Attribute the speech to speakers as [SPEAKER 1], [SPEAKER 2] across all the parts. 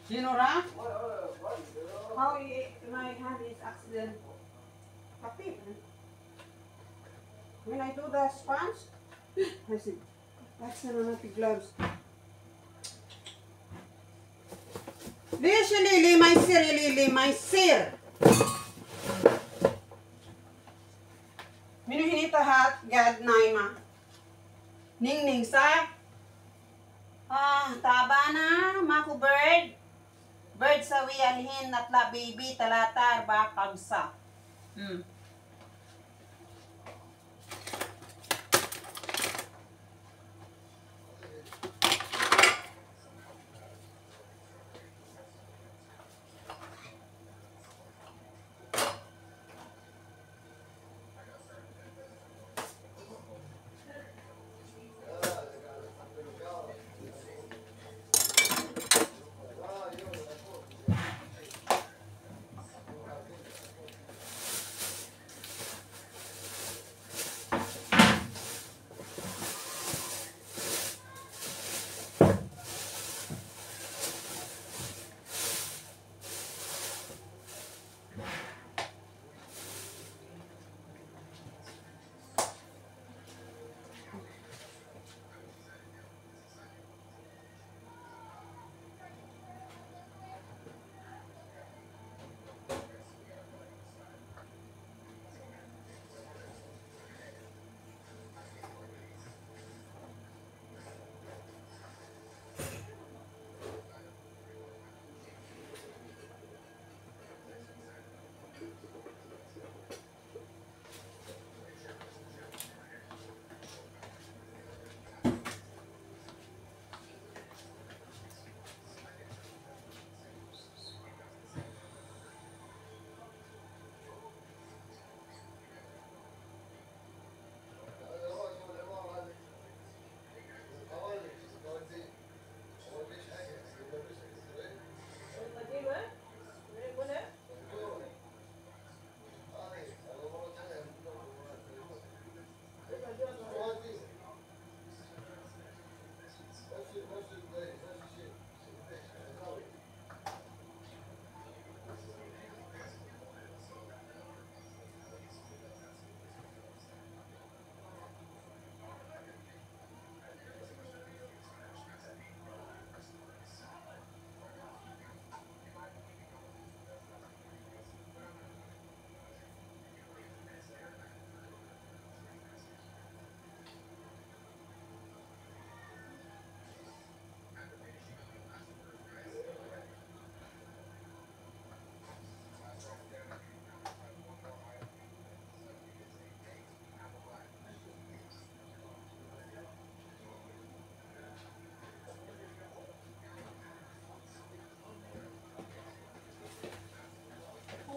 [SPEAKER 1] You know that? How my hand is accident. Kapit. When I do the sponge, I see. That's not gloves. This Lily, my sir, Lily, my sir. Minuhinita hat, gad naima. Ning ning sa. Taba na, maku bird. Bird sa wialhin, natla baby, talatar, bakagsa.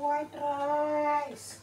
[SPEAKER 1] White rice.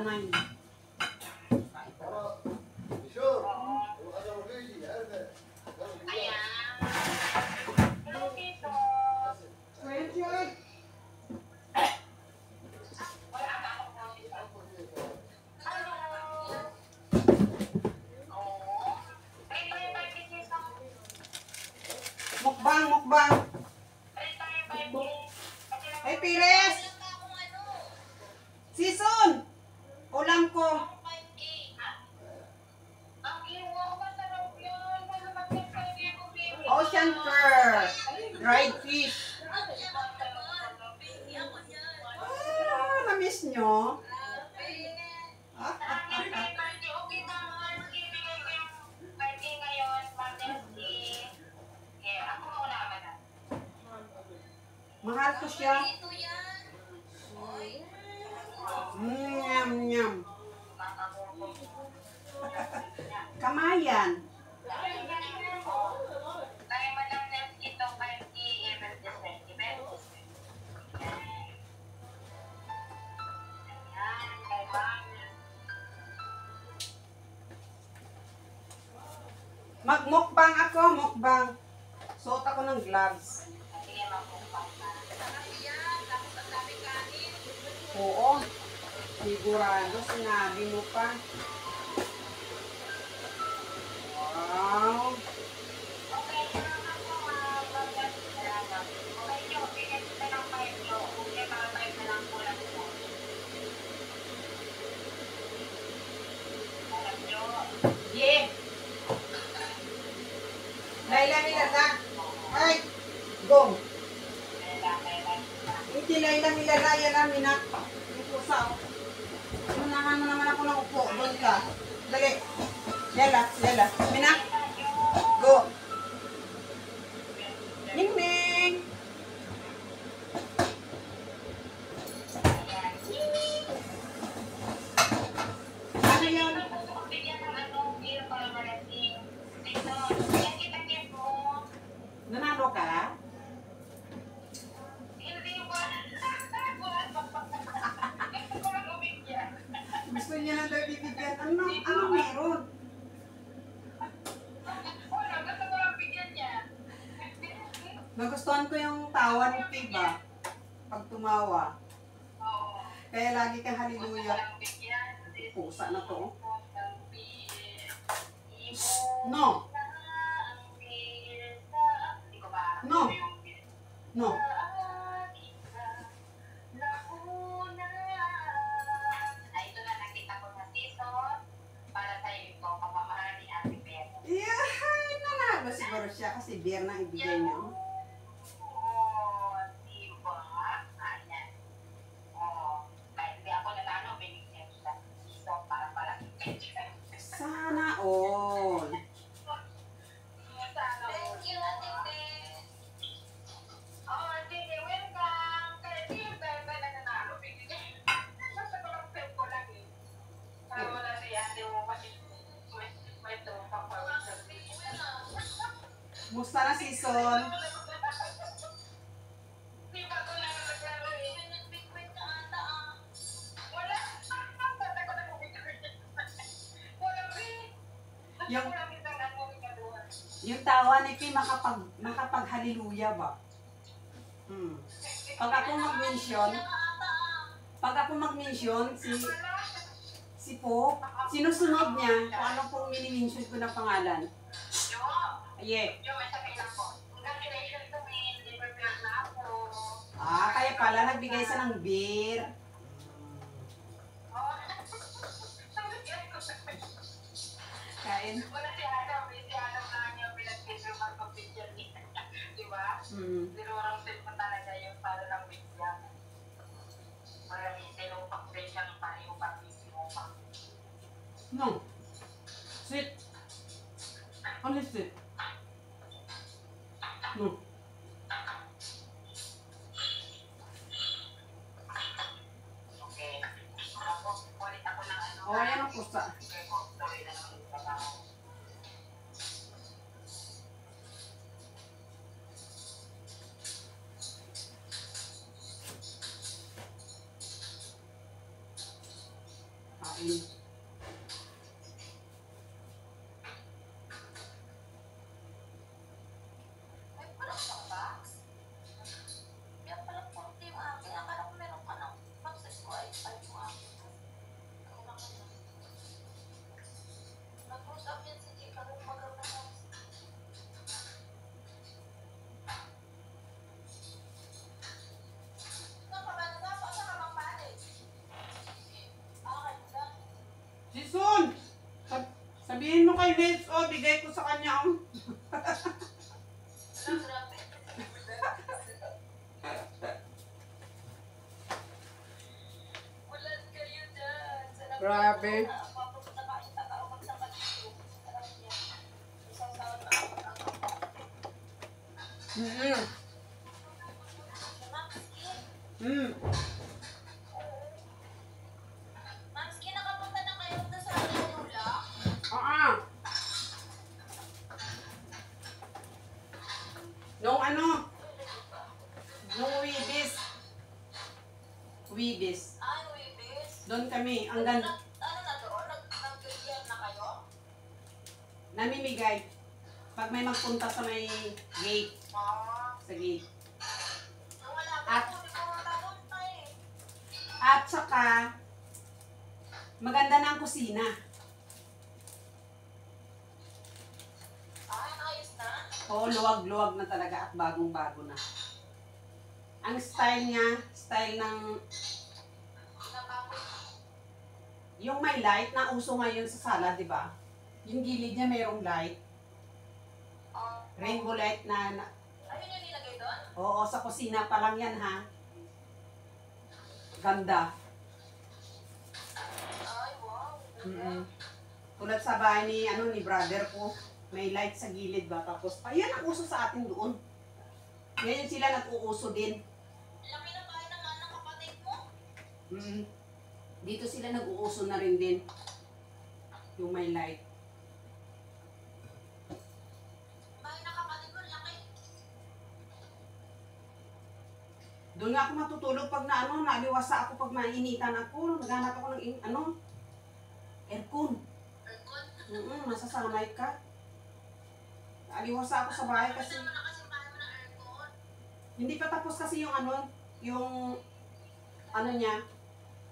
[SPEAKER 1] naman. Mukbang, mukbang. Ay, Pires! Season! Ulam ko. Ocean fur. Dried fish. Na-miss nyo? Mahal ko siya. Nyam, nyam. Kamayan. Magmukbang ako, mukbang. Suot ako ng gloves. Oo. Sigurado, sinabi mo pa. Wow. Yeah. Laila Milala. Ay, go. Hindi Laila Milala, yan ang minak. Yung pusa. Unahan mo naman ako ng upo. Doon ka. Dali. Lela, Lela. Minak. Go. Ning ning. Ano yun? Nanalo ka? Gusto niya lang daw bibigyan. Ano meron? Nagustuhan ko yung tawa ni Piba pag tumawa. Kaya lagi kang haliluya. Pusa na to. No. No. No. Yeah, nanalo siguro siya kasi beer na ibigay niya. Sana all. Musta na season? Yung tawa ni Pi makapag-hallelujah ba? Pag ako mag-mention, si Po, sinusunod niya kung ano pong mini-mention ko na pangalan. Yeah. Kaya pala nagbigay siya ng beer. Kain. No. Sit. Only sit. No. Ayan ang pusa. Liz, oh, bigay ko sa kanya. Oh. Grabe.
[SPEAKER 2] Mamski, nakapunta na kayo na sa Lula?
[SPEAKER 1] Nung nung Wibis.
[SPEAKER 2] Ay, Wibis.
[SPEAKER 1] Doon kami, ang ganda.
[SPEAKER 2] Ano na doon? Nag-gigyan na kayo?
[SPEAKER 1] Namimigay. Pag may magpunta sa may gate. Sa gate.
[SPEAKER 2] Wala pa
[SPEAKER 1] At-
[SPEAKER 2] po, di ko matapunta eh.
[SPEAKER 1] At saka, maganda na ang kusina.
[SPEAKER 2] Ay, ayos na.
[SPEAKER 1] Oo, luwag-luwag na talaga at bagong-bago na. Ang style niya, style ng
[SPEAKER 2] Napapos.
[SPEAKER 1] yung may light na uso ngayon sa sala, di ba? Yung gilid niya mayroong light. Rainbow light na
[SPEAKER 2] Ayun yung nilagay doon?
[SPEAKER 1] oo, sa kusina pa lang yan ha. Ganda.
[SPEAKER 2] Ay, wow.
[SPEAKER 1] Tulad sa bahay ni brother ko, may light sa gilid ba? Tapos, ayan ang uso sa atin doon. Ngayon sila nag-uuso din.
[SPEAKER 2] Laki na bahay naman ng kapatid mo.
[SPEAKER 1] Dito sila nag-uuso na rin din. Yung may light.
[SPEAKER 2] Bahay ng kapatid mo, laki.
[SPEAKER 1] Doon nga ako matutulog pag naliwasa ako pag mainitan ako. Naghanap ako ng aircon.
[SPEAKER 2] Aircon.
[SPEAKER 1] Masasanay ka. Naliwasa ako sa bahay kasi
[SPEAKER 2] Naman na kasi bahay mo ng aircon.
[SPEAKER 1] hindi pa tapos kasi yung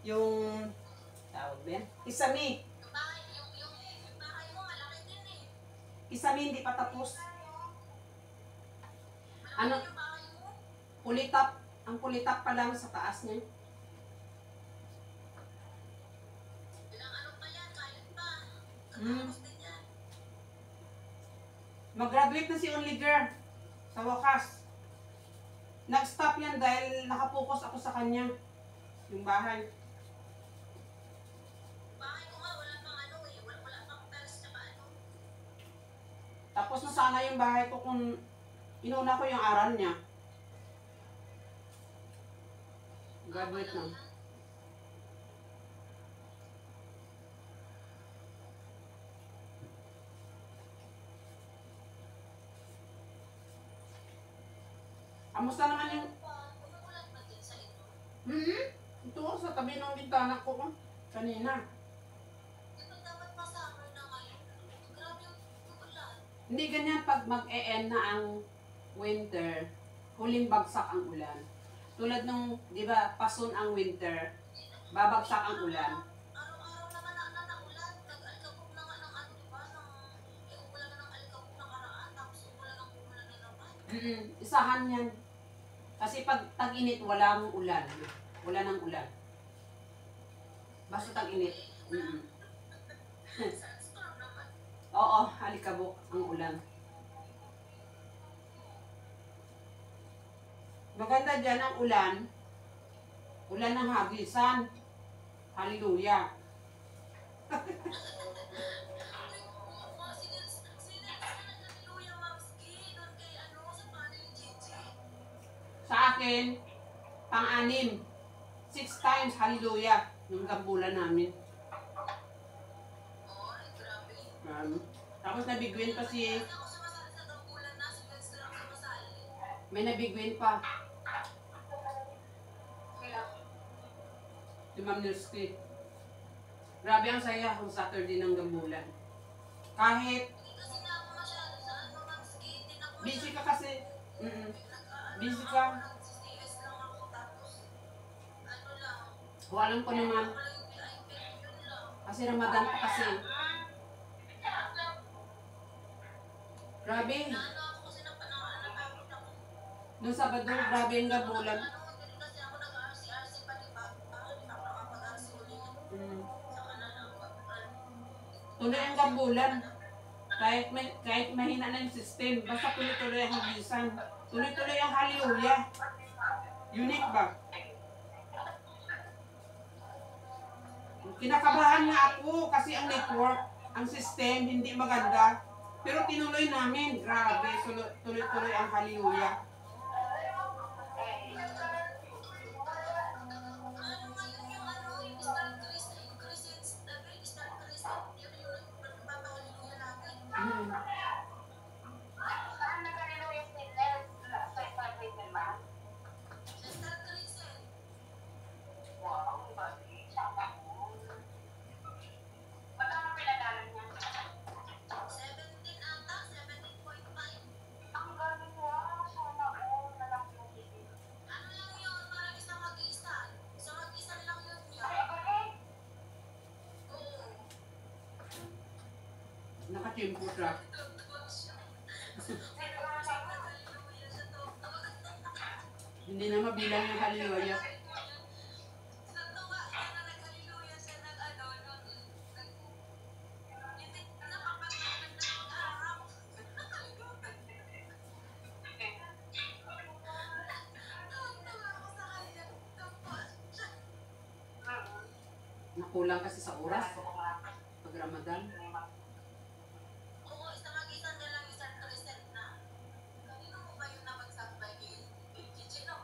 [SPEAKER 1] yung tawag ba yan? Kisame.
[SPEAKER 2] Yung bahay mo, malaki din eh.
[SPEAKER 1] Kisame hindi pa tapos.
[SPEAKER 2] Malaki
[SPEAKER 1] Ano?
[SPEAKER 2] yung bahay mo.
[SPEAKER 1] Pulitap. Ang pulitap pa lang sa taas niya.
[SPEAKER 2] Ilang ano pa yan, kalit pa.
[SPEAKER 1] Hmm.
[SPEAKER 2] Tapos din yan.
[SPEAKER 1] Mag-graduate na si Only Girl. Sa wakas. Nag-stop yan dahil nakapokus ako sa kanya. Yung bahay.
[SPEAKER 2] Bahay ko nga, wala pang ano eh. Wala pang tiles tsaka ano.
[SPEAKER 1] Tapos na sana yung bahay ko kung inuna ko yung aral niya. Graduate na. Kamusta naman yung...
[SPEAKER 2] Umuulan ba din sa ito?
[SPEAKER 1] Ito sa tabi ng bintana ko. Kanina.
[SPEAKER 2] Di ba dapat pa summer na ngayon? Grabe yung ulan.
[SPEAKER 1] Hindi ganyan pag mag-e-end na ang winter, huling bagsak ang ulan. Tulad nung, di ba, pasun ang winter, babagsak ang ulan.
[SPEAKER 2] Araw-araw naman na naulan. Nag-alikabok na nga ng ano, di ba? Yung ulan na ng alikabok na karaan. Tapos umulan na naman.
[SPEAKER 1] Isahan yan. Kasi pag tag-init, walang ulan. Wala nang ulan. Basta tag-init.
[SPEAKER 2] Sandstorm naman.
[SPEAKER 1] Oo, alikabok ang ulan. Maganda dyan ang ulan. Ulan ng hagisan. Hallelujah.
[SPEAKER 2] Hallelujah, Mamski. Doon kay ano, sa panel Gigi.
[SPEAKER 1] Sa akin, pang-anim. 6 times hallelujah. Yung gambulan namin.
[SPEAKER 2] Ay, grabe.
[SPEAKER 1] Tapos nabigwin pa si...
[SPEAKER 2] Hindi ako sumasali sa gambulan na. Si Vince lang sumasali.
[SPEAKER 1] May nabigwin pa.
[SPEAKER 2] Kaya,
[SPEAKER 1] Si Ma'am Nurski. Grabe ang saya kung Saturday ng gambulan. Kahit
[SPEAKER 2] hindi kasi na ako masyado sa ano, Mamski. Hindi na ako
[SPEAKER 1] busy ka kasi. Busy
[SPEAKER 2] Nag-ano
[SPEAKER 1] ka.
[SPEAKER 2] lang ako, nag-CS lang ako. Tapos, ano lang.
[SPEAKER 1] Alam ko naman.
[SPEAKER 2] Wala yung VIP, yun lang.
[SPEAKER 1] Kasi Ramadan pa kasi. Grabe.
[SPEAKER 2] Naano ako kasi natakot ako.
[SPEAKER 1] Nung Sabado, grabe ang gambulan.
[SPEAKER 2] Ano, hindi kasi ako nag-RC-RC pa, di ba? Hindi pa ako nakapag-RC ulit.
[SPEAKER 1] Mm.
[SPEAKER 2] Saka na lang.
[SPEAKER 1] Tunay ang gambulan. kahit mahina na yung system, basta tuloy-tuloy ang hagisan. Tuloy-tuloy ang hallelujah. Unique ba? Kinakabahan nga ako kasi ang network, ang system, hindi maganda. Pero tinuloy namin. Grabe, tuloy-tuloy ang hallelujah.
[SPEAKER 2] Ano ngayon yung ano, yung Star Crescent, yung Crescent, Star Crescent, yun yung nagpapahaliluya natin. Saan nag-haliluya sila? Sa Star Crescent ba? Sa Star Crescent. Wow, iba. Sama ko. Magkano pinadalan niya? 17 ata, 17.5. Ang galing mo, sana all na lang yung bibig. Ano lang yun, parang isang mag-isan. Isang mag-isan lang yun niya. Oo.
[SPEAKER 1] Nakachimpo siya. Hindi na mabilang yung hallelujah.
[SPEAKER 2] Natuwa siya na nag-hallelujah siya ng ano, hindi nakapagpapalit ng araw. Tawa ako sa kanya. Tawa siya.
[SPEAKER 1] Nakulang kasi sa oras. Pag Ramadan.
[SPEAKER 2] Oo, isang mag-isan na lang, isang Crescent na. Kanino mo ba yung napagsabay kay Gigi, no?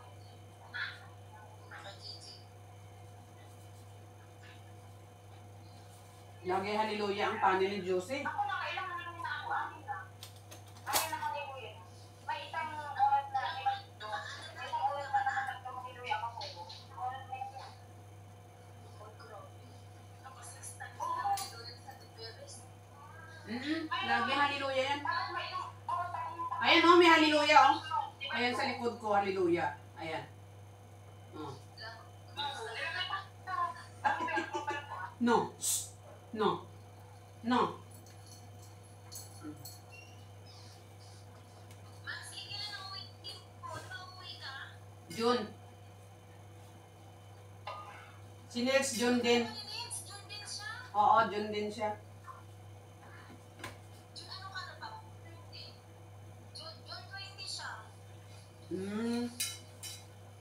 [SPEAKER 2] Kay Gigi.
[SPEAKER 1] Lagi hallelujah ang panel ni Jose.
[SPEAKER 2] Ako nakailangan lang na ako, amin na. Ayaw na haliluya. May isang oras na, may isang oras na nakapagkamuliluya ako sa'yo. Oras na yun. Oh, grabe. Ako 6 times na haliluya sa Tiberes.
[SPEAKER 1] Lagi hallelujah yan.
[SPEAKER 2] Parang may isang oras ako.
[SPEAKER 1] Ayan oh, may hallelujah oh. Ayan sa likod ko, hallelujah. Ayan. Oh. No. Shh. No. No.
[SPEAKER 2] Max, sige na ng weekend ko. Nauwi ka.
[SPEAKER 1] June. Si Nels, June din.
[SPEAKER 2] Minutes, June din siya.
[SPEAKER 1] Oo, June din siya.
[SPEAKER 2] June ano ka na ba? 20. June 20 siya.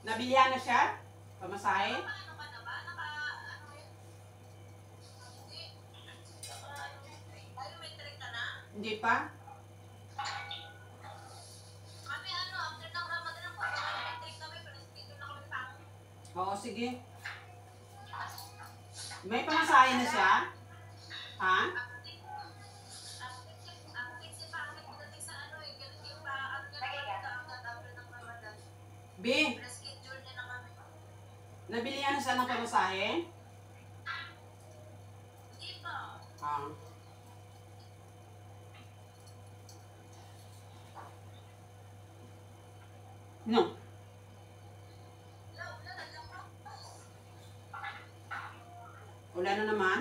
[SPEAKER 1] Nabilihan na siya? Pamasahe?
[SPEAKER 2] Paano ka na ba? Ano yun? Hindi. Biometric ka na?
[SPEAKER 1] Hindi pa?
[SPEAKER 2] Kami ano, after ng Ramadan ako, biometric kami, pero dito na kami pang.
[SPEAKER 1] Oo, sige. May pamasahe na siya? Ha?
[SPEAKER 2] Active si Pangit pagdating sa ano eh, ganun yung pa, ang ganun agad after ng Ramadan.
[SPEAKER 1] B,
[SPEAKER 2] Pre-schedule niya na kami.
[SPEAKER 1] nabilihan na siya ng pamasahe?
[SPEAKER 2] Hindi pa.
[SPEAKER 1] Ah. No. Wala na naman?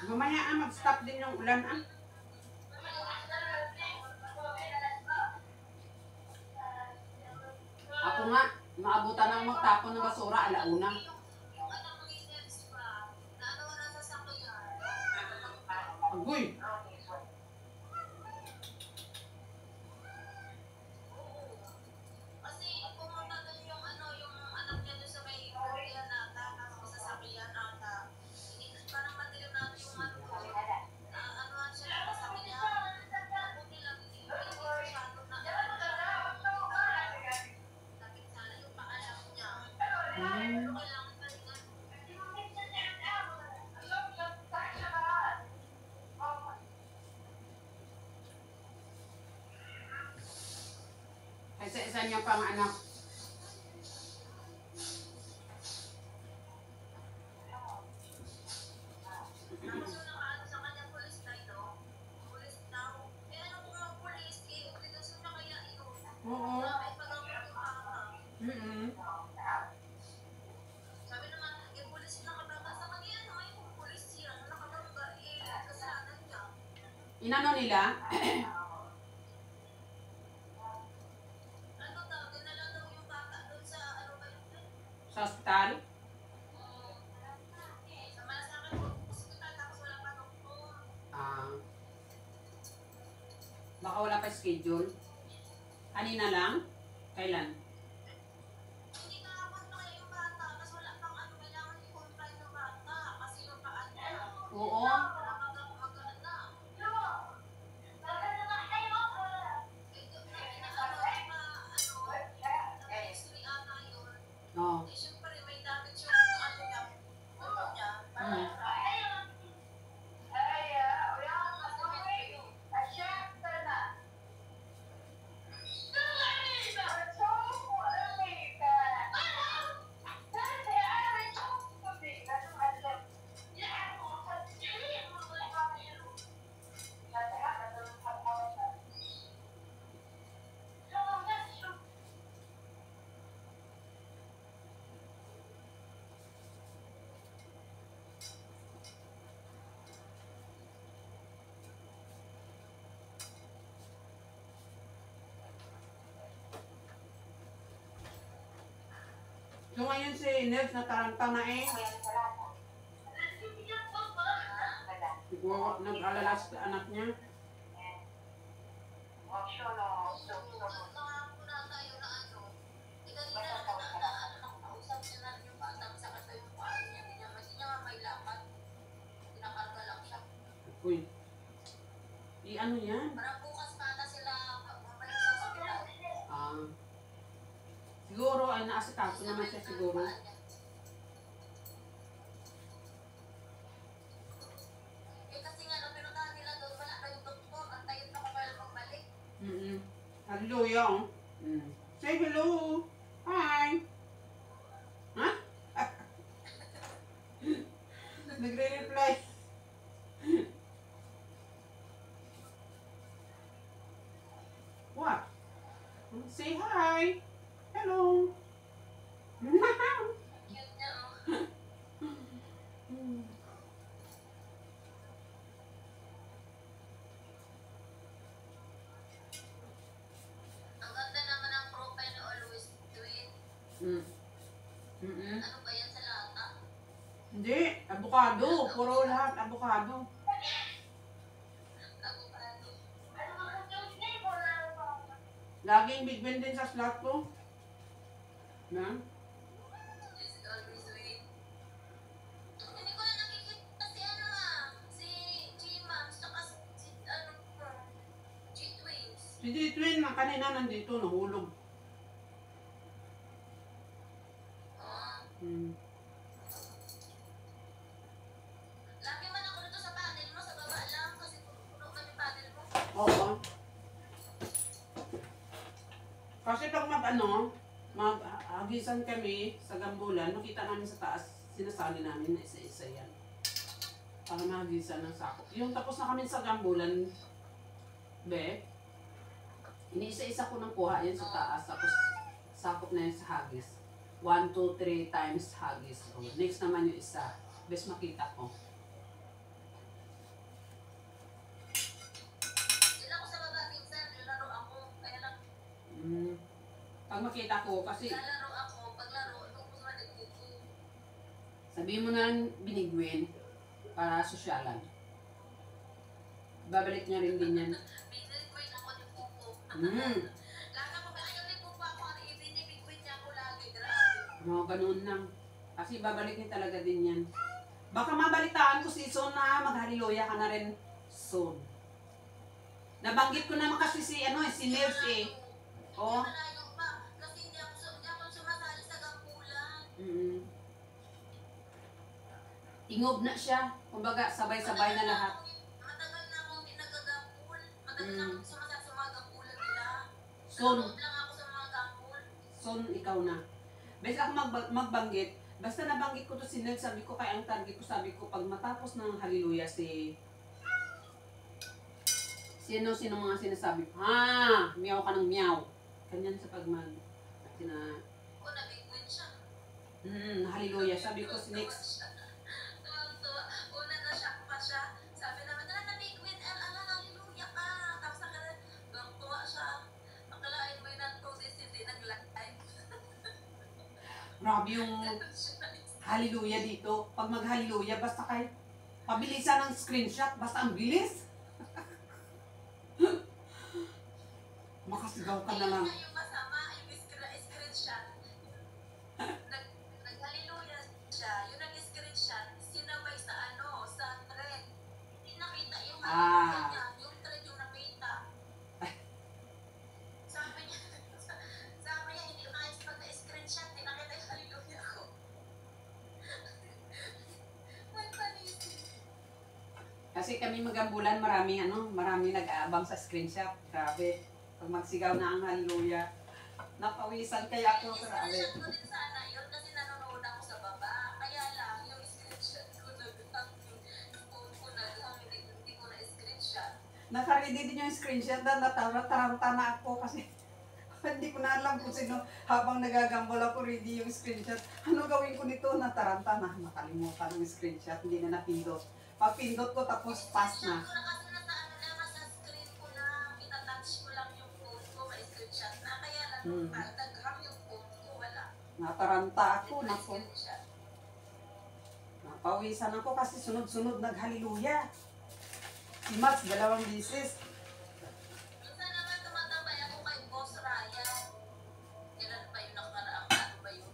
[SPEAKER 1] Mamaya mag-stop din yung ulan Ako nga, maabutan ng magtapon ng basura, alauna.
[SPEAKER 2] Yung anak ni Nels pa, na ano na sa sakyan.
[SPEAKER 1] Agoy!
[SPEAKER 2] Kasi pumunta doon yung ano, yung anak niya doon sa may Korean ata, tapos sa sasakyan ata. Hindi, parang madilim natin yung ano doon. Ano siya sa sasakyan. Buti lang, hindi masyado na sakit sana yung paalam niya. Kailangan pa rin
[SPEAKER 1] Isa-isa niya pang anak.
[SPEAKER 2] tapos yung nakaano sa kanya, police tayo. Police daw. Eh ano kung mga police, eh, obligasyon na kaya yun.
[SPEAKER 1] Oo.
[SPEAKER 2] May pagamot yung bata. Sabi naman, eh, police na nakabangga sa kanya, ano, ay, kung police siya, nakabangga, eh, kasalanan niya.
[SPEAKER 1] Inano nila?
[SPEAKER 2] Ano daw, dinala daw yung bata doon sa, ano ba yun?
[SPEAKER 1] Sa ospital?
[SPEAKER 2] Sa Malasakan po, hospital, tapos wala pa doktor.
[SPEAKER 1] Ah. Baka wala pa schedule. Kanina lang? Kailan?
[SPEAKER 2] Hindi ka ako kaya yung bata, tapos wala pang ano, kailangan i-confine ng bata, kasi yung paan niya.
[SPEAKER 1] Oo. Oh. Mm. So ngayon si Nels nataranta na eh. Siguro nag-alala sa anak niya. Uy. I-ano yan?
[SPEAKER 2] Parang bukas pa ata sila mabalik sa ospital.
[SPEAKER 1] Ah. Siguro ay naasikaso naman siya siguro.
[SPEAKER 2] Eh kasi nga nung pinuntahan nila doon, wala pa yung doktor. Antayin pa kung kailan magbalik.
[SPEAKER 1] Hallelujah. Oh. Say hello. Hi. Ha? Nagre-reply. What? Say hi. Hello.
[SPEAKER 2] Cute niya, oh. Ang ganda naman ng profile always tweet. Ano ba yan sa lata?
[SPEAKER 1] Hindi. Avocado. Puro lahat avocado.
[SPEAKER 2] Avocado. Ano ba yung flavor na avocado?
[SPEAKER 1] Laging Big Ben din sa slot ko. Na?
[SPEAKER 2] It's always sweet. Hindi ko na nakikita si ano si G-Max, tsaka si ano G-Twins.
[SPEAKER 1] Si D-Twin na kanina nandito. Nahulog.
[SPEAKER 2] Lagi man ako dito sa panel mo, sa baba lang, kasi puno man yung panel mo.
[SPEAKER 1] Oo. Kasi pag mag-agisan kami sa gambulan, makita namin sa taas, sinasali namin na isa-isa yan. Para mahagisan ng sakop. Yung tapos na kami sa gambulan, be, iniisa-isa ko nang kuha yan sa taas, tapos sakop na yan sa hagis. 1, 2, 3 times hagis. O, next naman yung isa. Best makita ko.
[SPEAKER 2] Dila ko sa baba, minsan, nilaro ako, kaya lang,
[SPEAKER 1] Pag makita ko, kasi
[SPEAKER 2] lalaro ako, paglaro, nung gusto na nagkuku.
[SPEAKER 1] sabihin mo na lang binigwin para sosyalan. Babalik niya rin din yan.
[SPEAKER 2] Binigwin ako ni Kuko.
[SPEAKER 1] Mm.
[SPEAKER 2] Lagi ako, ayaw ni Kuko ako, binibigwin niya ako lagi, grabe.
[SPEAKER 1] Mga ganun lang. Kasi babalik niya talaga din yan. Baka mabalitaan ko si Son na maghaliloya ka na rin soon. Nabanggit ko naman kasi si Nels eh. Oh.
[SPEAKER 2] Malayo pa, kasi hindi ako sumasali sa gampulan.
[SPEAKER 1] Tingob na siya. Kumbaga, sabay-sabay na lahat.
[SPEAKER 2] Matagal na akong hindi nagagampul. Matagal na akong sumasali sa mga gampulan nila.
[SPEAKER 1] Son,
[SPEAKER 2] Nanonood lang ako sa mga gampul.
[SPEAKER 1] Son, ikaw na. Basta ako magbanggit, basta nabanggit ko to si Nels, sabi ko kaya ang target ko, sabi ko, pag matapos ng haliluya sino mga sinasabi ko, miyaw ka ng miyaw. Kanyan sa
[SPEAKER 2] Ako nabigwin siya.
[SPEAKER 1] haliluya. Sabi ko si Nels,
[SPEAKER 2] Tuwang-tuwa. Una na-shock pa siya. Sabi naman, nabigwin, hallelujah ka. Tapos tuwang-tuwa siya. Akalain mo yun ang 2 days, hindi nag-live.
[SPEAKER 1] Grabe yung hallelujah dito. Pag mag-hallelujah, basta kahit pabilisan ng screenshot, basta ang bilis. Makasigaw ka na lang.
[SPEAKER 2] Ayun nga yung masama, yung screenshot. Nag-hallelujah siya, yung nag-screenshot, sinabay sa sa thread. Hindi nakita yung hallelujah niya, yung thread yung nakita. Sabi niya, hindi nakita pagka-screenshot, hindi nakita yung hallelujah ko. May panisip.
[SPEAKER 1] Kasi kami magambulan, marami nag-aabang sa screenshot. Grabe. Pag magsigaw na ang hallelujah, napawisan kaya ako. Grabe.
[SPEAKER 2] Screenshot ko din sana yun kasi nanonood ako sa baba. Kaya lang, yung screenshot ko nag-hang, yung phone ko nag-hang, hindi ko na-screenshot.
[SPEAKER 1] Nakaready din yung screenshot na nataranta na ako kasi hindi ko na alam kung sino habang nagagambol ako ready yung screenshot. Ano gawin ko nito? Nataranta na. Nakalimutan yung screenshot. Hindi na napindot. Pag pindot ko tapos pass na.
[SPEAKER 2] Screenshot ko na kasi nasa screen ko na, itatouch ko lang yung phone ko, may screenshot na. Kaya lang, nag-hang yung phone ko, wala.
[SPEAKER 1] Nataranta ako.
[SPEAKER 2] Hindi ko
[SPEAKER 1] Nako.
[SPEAKER 2] na-screenshot.
[SPEAKER 1] Napawisan ako kasi sunod-sunod nag-hallelujah. Si Mats, 2 beses.
[SPEAKER 2] Minsan naman tumatambay ako kay Boss Ryan. Kailan pa yung nakaraang ano ba yun?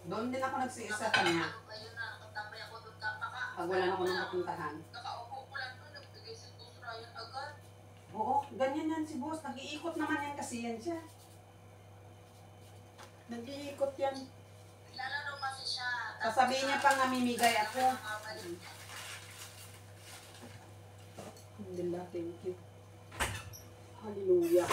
[SPEAKER 1] Doon din ako nagsiisa sa kanya.
[SPEAKER 2] Ano ba yun na nakatambay ako doon kapaka?
[SPEAKER 1] Pag wala na ako nang mapuntahan.
[SPEAKER 2] Nakaupo ko lang doon, nagbigay si Boss Ryan agad.
[SPEAKER 1] Oo, ganyan yan si boss. Nag-iikot naman yan kasi yan siya. Nag-iikot yan.
[SPEAKER 2] Lalaro kasi siya.
[SPEAKER 1] Sasabihin niya pang namimigay ako. Alhamdulillah, thank you. Hallelujah.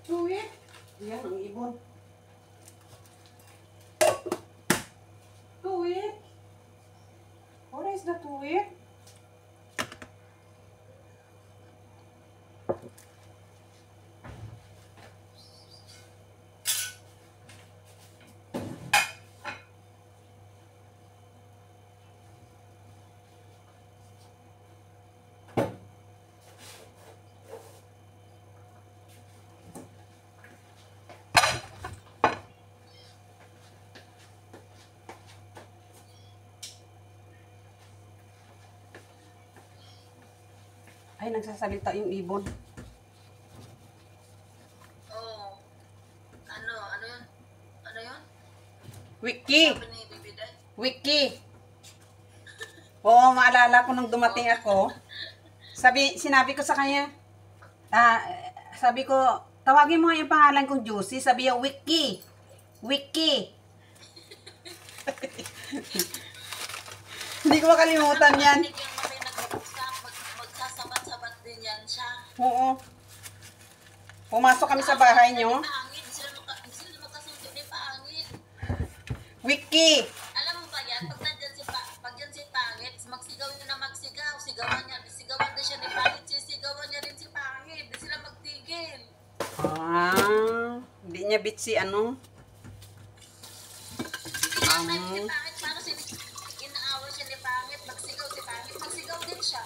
[SPEAKER 1] Tuwit. Yan ang ibon. Tuwit. What is the tuwit? Ay, nagsasalita yung ibon.
[SPEAKER 2] Oo. Ano yun? Ano yun?
[SPEAKER 1] Wiki!
[SPEAKER 2] Sabi ni Bibi Day?
[SPEAKER 1] Wiki! Oo, maalala ko nung dumating ako. Sinabi ko sa kanya, sabi ko, tawagin mo nga yung pangalan kong Juicy. Sabi niya, Wiki! Wiki! Hindi ko makalimutan yan.
[SPEAKER 2] Hindi yung may magsasabat-sabat din yan siya.
[SPEAKER 1] Oo. Pumasok kami sa bahay nyo.
[SPEAKER 2] Pangit, sila magkasundo ni Pangit.
[SPEAKER 1] Wiki!
[SPEAKER 2] Alam mo ba yan, pag nandyan pag yan si Pangit, magsigaw niya na magsigaw, sigawan din siya ni Pangit, sisigawan niya rin si Pangit, di sila magtigil.
[SPEAKER 1] Hindi niya bit si ano.
[SPEAKER 2] Si Pangit, paano inaaway siya ni Pangit, magsigaw si Pangit, magsigaw din siya.